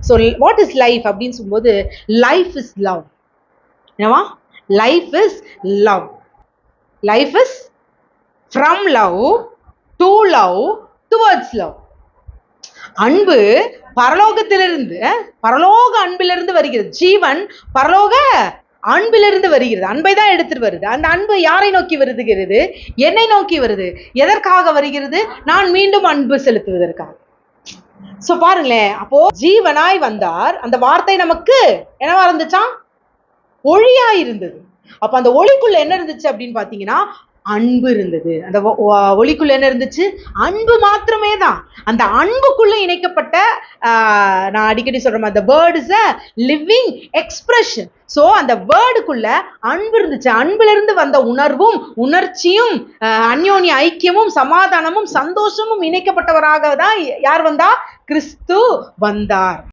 So what is life அப்படின்னு சொல்லும்போது life is love. என்னவா? Life is love. Life is from love to love towards love. அன்பு பரலோகத்திலிருந்து, பரலோக அன்பிலிருந்து வருகிறது. ஜீவன் பரலோக அன்பிலிருந்து வருகிறது. அன்பை தான் எடுத்துட்டு வருது. அந்த அன்பு யாரை நோக்கி வருகிறது? என்னை நோக்கி வருது. எதற்காக வருகிறது? நான் மீண்டும் அன்பு செலுத்துவதற்காக. சோ பாருங்களேன், அப்போ ஜீவனாய் வந்தார். அந்த வார்த்தை நமக்கு என்னவா இருந்துச்சாம்? ஒளியா இருந்தது. அப்ப அந்த ஒளிக்குள்ள என்ன இருந்துச்சு அப்படின்னு பாத்தீங்கன்னா அன்பு இருந்தது. அந்த ஒளிக்குள்ள என்ன இருந்துச்சு? அன்பு மாத்திரமே தான். அந்த அன்புக்குள்ள இணைக்கப்பட்ட நான் அடிக்கடி சொல்றேன், அந்த word is a living expression. So அந்த வேர்டுக்குள்ள அன்பு இருந்துச்சு. அன்புல இருந்து வந்த உணர்வும் உணர்ச்சியும் அந்யோன்ய ஐக்கியமும் சமாதானமும் சந்தோஷமும் இணைக்கப்பட்டவராக தான் யார் வந்தா? கிறிஸ்து வந்தார்.